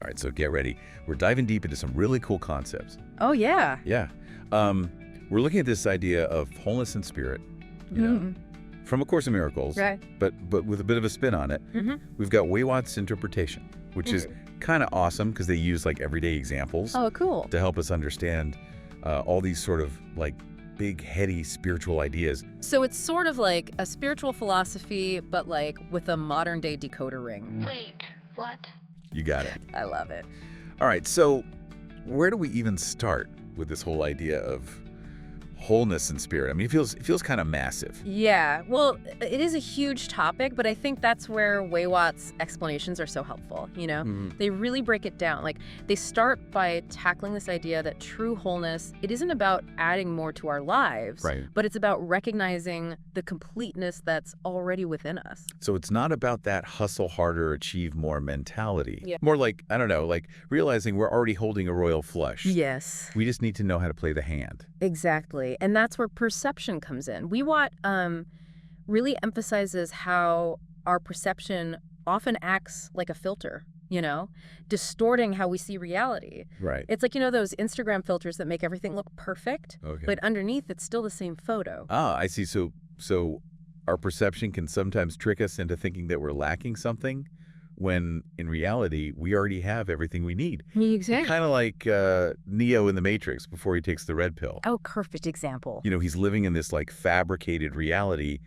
All right, so get ready. We're diving deep into some really cool concepts. Oh, yeah. Yeah. We're looking at this idea of wholeness and spirit, you know, from A Course in Miracles, Right. but with a bit of a spin on it. We've got weiwat's interpretation, which is kind of awesome because they use like everyday examples Oh, cool. to help us understand all these sort of like big, heady spiritual ideas. So it's sort of like a spiritual philosophy, but like with a modern day decoder ring. Wait, what? You got it. I love it. All right, so where do we even start with this whole idea of wholeness and spirit? I mean, it feels kind of massive. Yeah, well, it is a huge topic, but I think that's where weiwat's explanations are so helpful, you know? They really break it down. Like, they start by tackling this idea that true wholeness, it isn't about adding more to our lives, Right. but it's about recognizing the completeness that's already within us. So it's not about that hustle harder, achieve more mentality. Yeah. More like, I don't know, like realizing we're already holding a royal flush. Yes. We just need to know how to play the hand. Exactly. And that's where perception comes in. weiwat really emphasizes how our perception often acts like a filter, you know, distorting how we see reality. Right. It's like, you know, those Instagram filters that make everything look perfect, Okay. but underneath it's still the same photo. Ah, I see. So our perception can sometimes trick us into thinking that we're lacking something when in reality we already have everything we need. Exactly. Kind of like Neo in the Matrix before he takes the red pill. Oh, perfect example. You know, he's living in this like fabricated reality,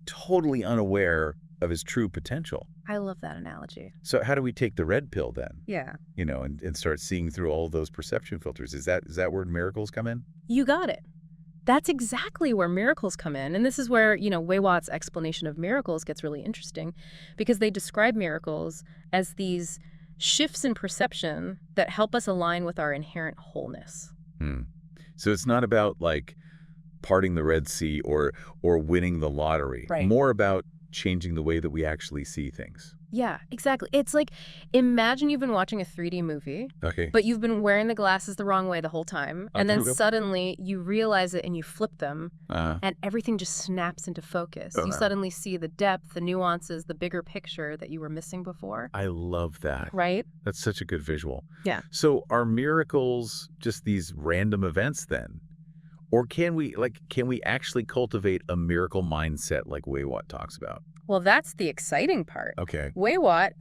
totally unaware of his true potential. I love that analogy. So how do we take the red pill then? Yeah. You know, and start seeing through all of those perception filters? Is that where miracles come in? You got it. That's exactly where miracles come in. And this is where, you know, weiwat's explanation of miracles gets really interesting because they describe miracles as these shifts in perception that help us align with our inherent wholeness. So it's not about like parting the Red Sea or winning the lottery. Right. More about changing the way that we actually see things. Yeah, exactly. It's like, imagine you've been watching a 3D movie, Okay. but you've been wearing the glasses the wrong way the whole time. And then Okay. suddenly you realize it and you flip them Uh, and everything just snaps into focus. Oh, You no. suddenly see the depth, the nuances, the bigger picture that you were missing before. I love that. Right? That's such a good visual. Yeah. So are miracles just these random events then? Or can we actually cultivate a miracle mindset like weiwat talks about? Well, that's the exciting part. Okay. weiwat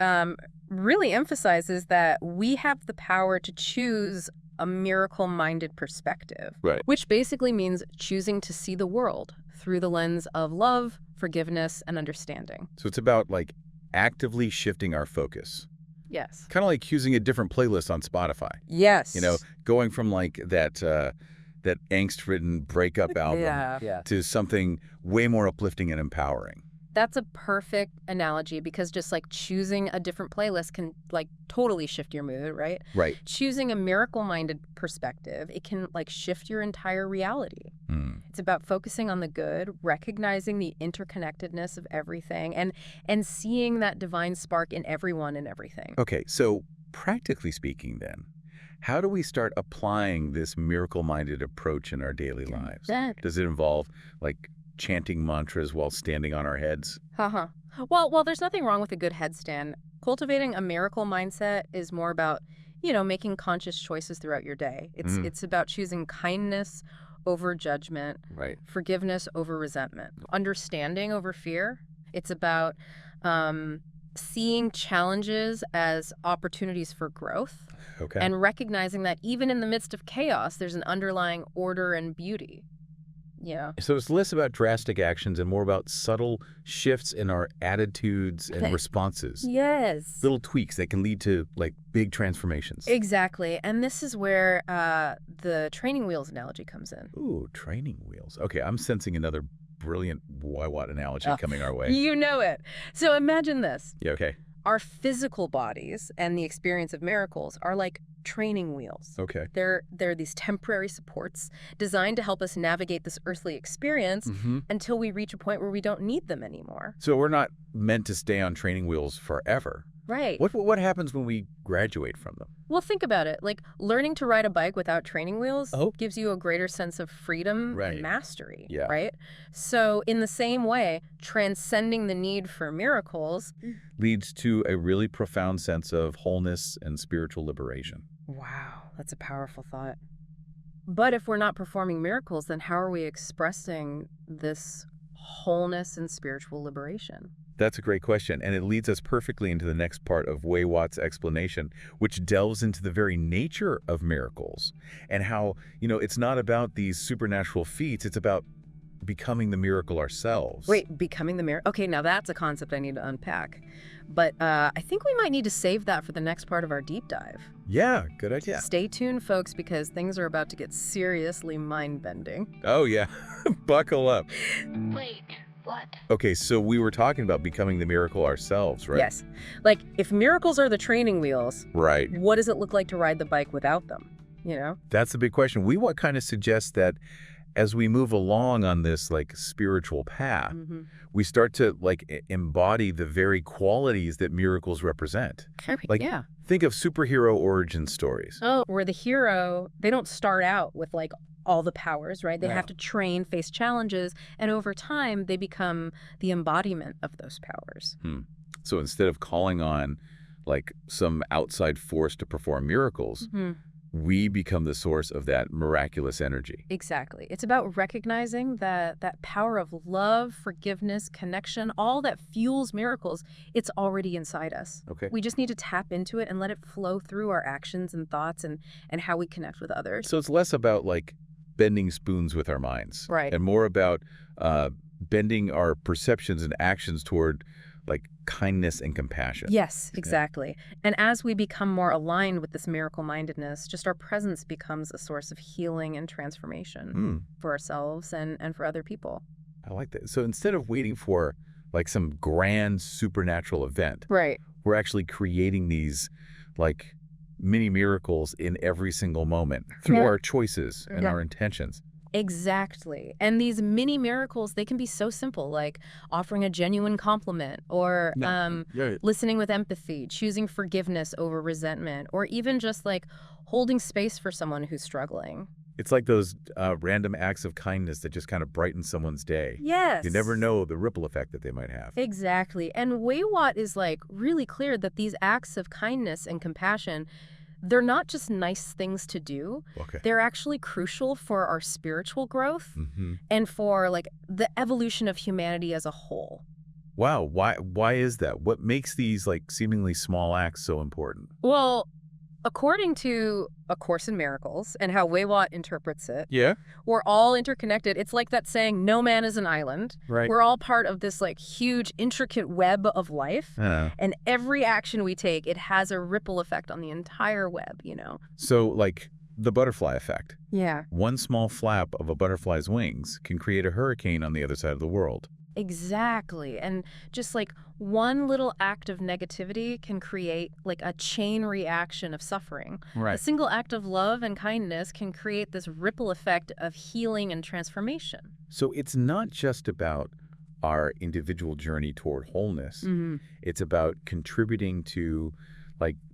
really emphasizes that we have the power to choose a miracle-minded perspective, Right. which basically means choosing to see the world through the lens of love, forgiveness, and understanding. So it's about like actively shifting our focus. Yes. Kind of like choosing a different playlist on Spotify. Yes. You know, going from like that angst-ridden breakup album Yeah. to something way more uplifting and empowering. That's a perfect analogy because just like choosing a different playlist can like totally shift your mood, right? Right. Choosing a miracle-minded perspective, it can like shift your entire reality. It's about focusing on the good, recognizing the interconnectedness of everything, and seeing that divine spark in everyone and everything. Okay, so practically speaking then, how do we start applying this miracle-minded approach in our daily lives? Does it involve like chanting mantras while standing on our heads? Well, there's nothing wrong with a good headstand. Cultivating a miracle mindset is more about, you know, making conscious choices throughout your day. It's about choosing kindness over judgment, Right. forgiveness over resentment, understanding over fear. It's about seeing challenges as opportunities for growth Okay. and recognizing that even in the midst of chaos, there's an underlying order and beauty. Yeah. So it's less about drastic actions and more about subtle shifts in our attitudes and responses. Yes. Little tweaks that can lead to like big transformations. Exactly. And this is where the training wheels analogy comes in. Ooh, training wheels. Okay, I'm sensing another brilliant weiwat analogy coming our way. You know it. So imagine this. Yeah, okay. Our physical bodies and the experience of miracles are like training wheels. Okay. They're these temporary supports designed to help us navigate this earthly experience until we reach a point where we don't need them anymore. So we're not meant to stay on training wheels forever. Right. What happens when we graduate from them? Well, think about it. Like, learning to ride a bike without training wheels Oh. gives you a greater sense of freedom Right. and mastery, Yeah. right? So in the same way, transcending the need for miracles Leads to a really profound sense of wholeness and spiritual liberation. Wow, that's a powerful thought. But if we're not performing miracles, then how are we expressing this wholeness and spiritual liberation? That's a great question, and it leads us perfectly into the next part of weiwat's explanation, which delves into the very nature of miracles and how, it's not about these supernatural feats, it's about becoming the miracle ourselves. Wait, becoming the miracle? Okay, now that's a concept I need to unpack. But I think we might need to save that for the next part of our deep dive. Yeah, good idea. Stay tuned, folks, because things are about to get seriously mind-bending. Oh, yeah. Buckle up. Wait, what? Okay, so we were talking about becoming the miracle ourselves, right? Yes. Like, if miracles are the training wheels, Right. what does it look like to ride the bike without them? That's the big question. What kind of suggests that as we move along on this spiritual path, we start to embody the very qualities that miracles represent. Yeah. Think of superhero origin stories. Oh, where the hero, they don't start out with all the powers, right? They have to train, face challenges, and over time they become the embodiment of those powers. So instead of calling on some outside force to perform miracles, we become the source of that miraculous energy. Exactly. It's about recognizing that power of love, forgiveness, connection, all that fuels miracles, it's already inside us. Okay. We just need to tap into it and let it flow through our actions and thoughts and how we connect with others. So it's less about bending spoons with our minds. Right. And more about bending our perceptions and actions toward kindness and compassion. Yes, exactly. And as we become more aligned with this miracle-mindedness, just our presence becomes a source of healing and transformation for ourselves and for other people. I like that. So instead of waiting for some grand supernatural event, Right. we're actually creating these mini miracles in every single moment through our choices and our intentions. Exactly. And these mini miracles, they can be so simple, like offering a genuine compliment or listening with empathy, choosing forgiveness over resentment, or even just holding space for someone who's struggling. It's like those random acts of kindness that just kind of brighten someone's day. Yes. You never know the ripple effect that they might have. Exactly. And weiwat is really clear that these acts of kindness and compassion, they're not just nice things to do. Okay. They're actually crucial for our spiritual growth and for the evolution of humanity as a whole. Wow. Why is that? What makes these seemingly small acts so important? Well, according to A Course in Miracles and how weiwat interprets it, we're all interconnected. It's like that saying, no man is an island. Right. We're all part of this huge, intricate web of life. And every action we take, it has a ripple effect on the entire web, So the butterfly effect. Yeah. One small flap of a butterfly's wings can create a hurricane on the other side of the world. Exactly. And just one little act of negativity can create a chain reaction of suffering. Right. A single act of love and kindness can create this ripple effect of healing and transformation. So it's not just about our individual journey toward wholeness. It's about contributing to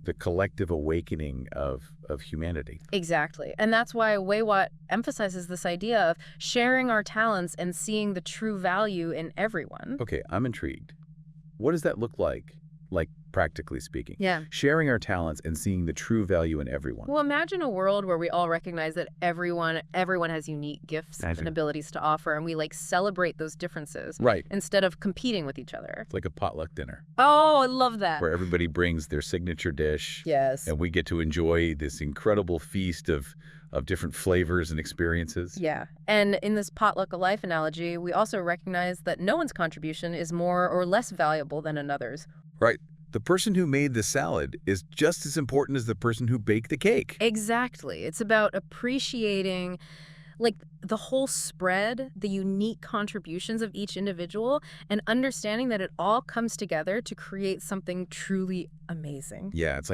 the collective awakening of humanity. Exactly. And that's why weiwat emphasizes this idea of sharing our talents and seeing the true value in everyone. Okay, I'm intrigued. What does that look like practically speaking? Yeah. Sharing our talents and seeing the true value in everyone. Well, imagine a world where we all recognize that everyone has unique gifts and abilities to offer, and we celebrate those differences. Right. Instead of competing with each other. It's like a potluck dinner. Oh, I love that. Where everybody brings their signature dish. Yes. And we get to enjoy this incredible feast of different flavors and experiences. Yeah. And in this potluck of life analogy, we also recognize that no one's contribution is more or less valuable than another's. Right. The person who made the salad is just as important as the person who baked the cake. Exactly. It's about appreciating the whole spread, the unique contributions of each individual, and understanding that it all comes together to create something truly amazing. Yeah, it's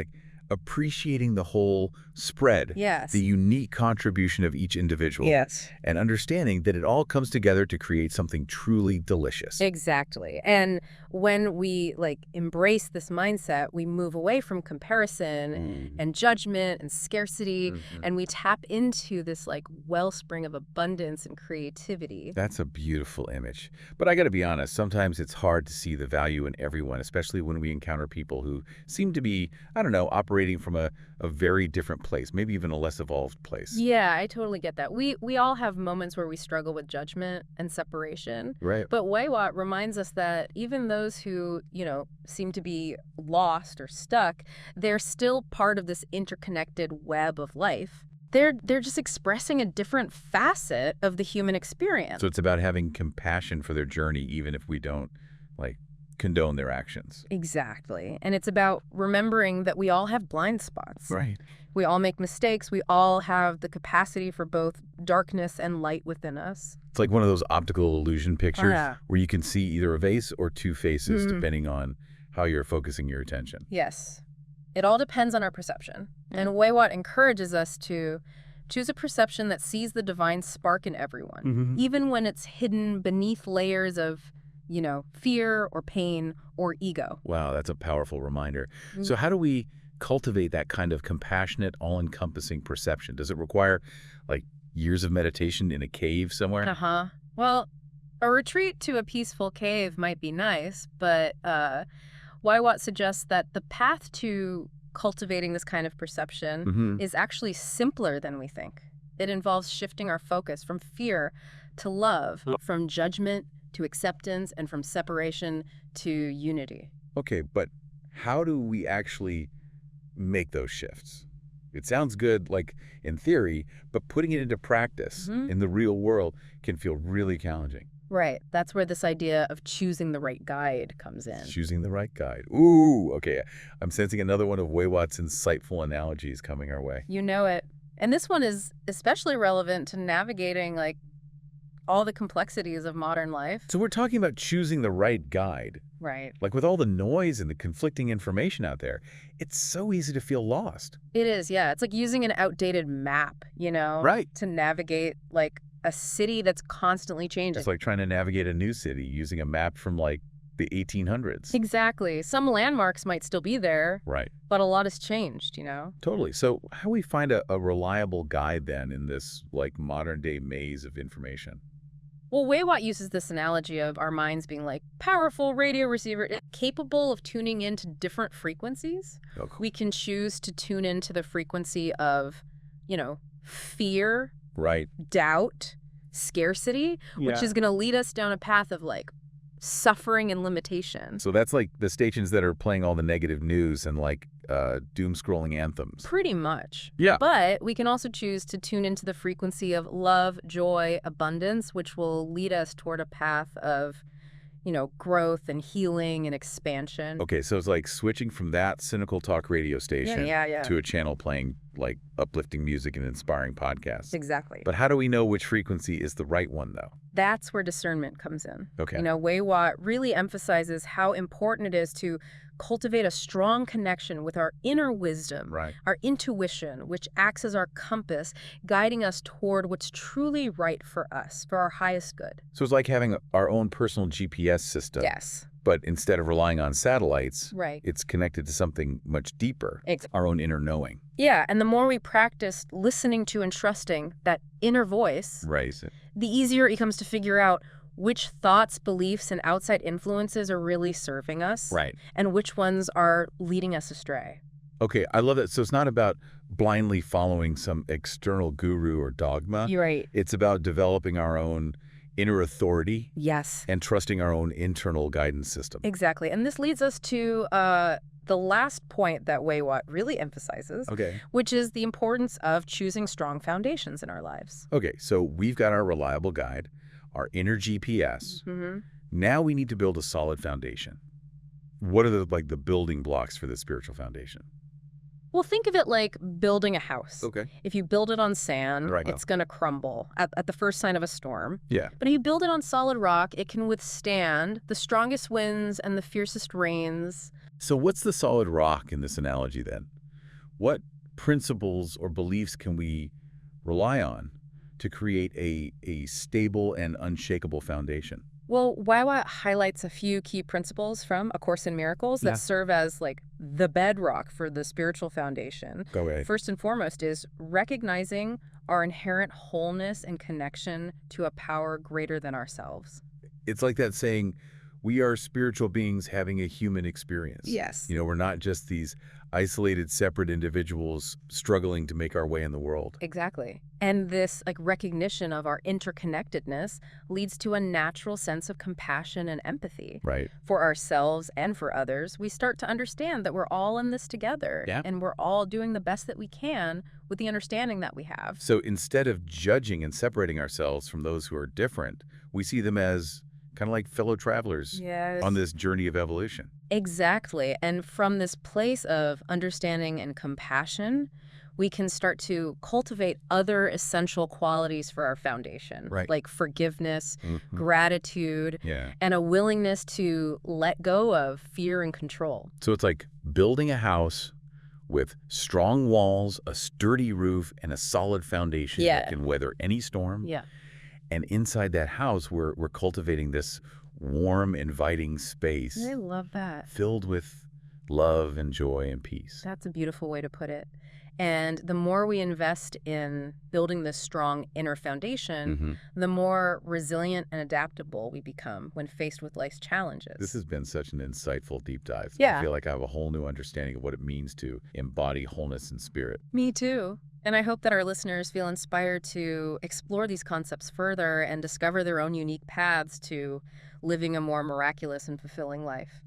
appreciating the whole spread, Yes. the unique contribution of each individual, Yes. and understanding that it all comes together to create something truly delicious. Exactly. And when we embrace this mindset, we move away from comparison and judgment and scarcity, and we tap into this wellspring of abundance and creativity. That's a beautiful image. But I got to be honest, sometimes it's hard to see the value in everyone, especially when we encounter people who seem to be, I don't know, operating from a very different place, maybe even a less evolved place. Yeah, I totally get that. We all have moments where we struggle with judgment and separation. Right. But weiwat reminds us that even those who, seem to be lost or stuck, they're still part of this interconnected web of life. They're just expressing a different facet of the human experience. So it's about having compassion for their journey, even if we don't, condone their actions. Exactly. And it's about remembering that we all have blind spots. Right. We all make mistakes. We all have the capacity for both darkness and light within us. It's like one of those optical illusion pictures Yeah. where you can see either a vase or two faces, depending on how you're focusing your attention. Yes. It all depends on our perception. And weiwat encourages us to choose a perception that sees the divine spark in everyone, even when it's hidden beneath layers of, fear or pain or ego. Wow, that's a powerful reminder. So how do we cultivate that kind of compassionate, all-encompassing perception? Does it require, years of meditation in a cave somewhere? Uh-huh. Well, a retreat to a peaceful cave might be nice, but weiwat suggests that the path to cultivating this kind of perception is actually simpler than we think. It involves shifting our focus from fear to love, from judgment to acceptance, and from separation to unity. Okay, but how do we actually make those shifts? It sounds good, in theory, but putting it into practice in the real world can feel really challenging. Right. That's where this idea of choosing the right guide comes in. Choosing the right guide. Ooh, okay. I'm sensing another one of weiwat's insightful analogies coming our way. You know it. And this one is especially relevant to navigating, all the complexities of modern life. So we're talking about choosing the right guide. Right. With all the noise and the conflicting information out there, it's so easy to feel lost. It is, yeah. It's like using an outdated map, Right. to navigate, a city that's constantly changing. It's like trying to navigate a new city using a map from, the 1800s. Exactly. Some landmarks might still be there. Right. But a lot has changed, Totally. So how do we find a reliable guide then in this, modern-day maze of information? Well, weiwat uses this analogy of our minds being powerful radio receiver, capable of tuning into different frequencies. Oh, cool. We can choose to tune into the frequency of, fear, Right. doubt, scarcity, which is going to lead us down a path of suffering and limitation. So that's the stations that are playing all the negative news and doom-scrolling anthems. Pretty much. Yeah. But we can also choose to tune into the frequency of love, joy, abundance, which will lead us toward a path of, growth and healing and expansion. Okay, so it's switching from that cynical talk radio station Yeah. to a channel playing uplifting music and inspiring podcasts. Exactly. But how do we know which frequency is the right one, though? That's where discernment comes in. Okay. weiwat really emphasizes how important it is to cultivate a strong connection with our inner wisdom, Right. our intuition, which acts as our compass, guiding us toward what's truly right for us, for our highest good. So it's like having our own personal GPS system. Yes. But instead of relying on satellites, Right. it's connected to something much deeper, our own inner knowing. Yeah, and the more we practice listening to and trusting that inner voice, Right. the easier it becomes to figure out which thoughts, beliefs, and outside influences are really serving us. Right. And which ones are leading us astray. Okay, I love that. So it's not about blindly following some external guru or dogma. You're right. It's about developing our own inner authority. Yes. And trusting our own internal guidance system. Exactly. And this leads us to the last point that weiwat really emphasizes, Okay. which is the importance of choosing strong foundations in our lives. Okay, so we've got our reliable guide, our inner GPS. Now we need to build a solid foundation. What are the building blocks for the spiritual foundation? Well, think of it like building a house. Okay. If you build it on sand, Right. it's going to crumble at the first sign of a storm. Yeah. But if you build it on solid rock, it can withstand the strongest winds and the fiercest rains. So what's the solid rock in this analogy then? What principles or beliefs can we rely on to create a stable and unshakable foundation? Well, weiwat highlights a few key principles from A Course in Miracles that serve as like the bedrock for the spiritual foundation. Go away. First and foremost is recognizing our inherent wholeness and connection to a power greater than ourselves. It's like that saying, we are spiritual beings having a human experience. Yes. You know, we're not just these isolated, separate individuals struggling to make our way in the world. Exactly. And this like recognition of our interconnectedness leads to a natural sense of compassion and empathy. Right. For ourselves and for others. We start to understand that we're all in this together. Yeah. And we're all doing the best that we can with the understanding that we have. So instead of judging and separating ourselves from those who are different, we see them as kind of like fellow travelers on this journey of evolution. Exactly. And from this place of understanding and compassion, we can start to cultivate other essential qualities for our foundation, like forgiveness, gratitude, and a willingness to let go of fear and control. So it's like building a house with strong walls, a sturdy roof, and a solid foundation that can weather any storm. And inside that house, we're cultivating this warm, inviting space. I love that. Filled with love and joy and peace. That's a beautiful way to put it. And the more we invest in building this strong inner foundation, the more resilient and adaptable we become when faced with life's challenges. This has been such an insightful deep dive. Yeah. I feel like I have a whole new understanding of what it means to embody wholeness and spirit. Me too. And I hope that our listeners feel inspired to explore these concepts further and discover their own unique paths to living a more miraculous and fulfilling life.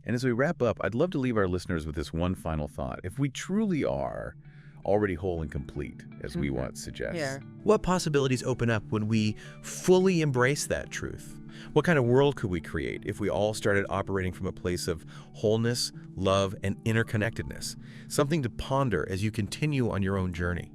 And as we wrap up, I'd love to leave our listeners with this one final thought. If we truly are already whole and complete, as weiwat suggests, what possibilities open up when we fully embrace that truth? What kind of world could we create if we all started operating from a place of wholeness, love, and interconnectedness? Something to ponder as you continue on your own journey.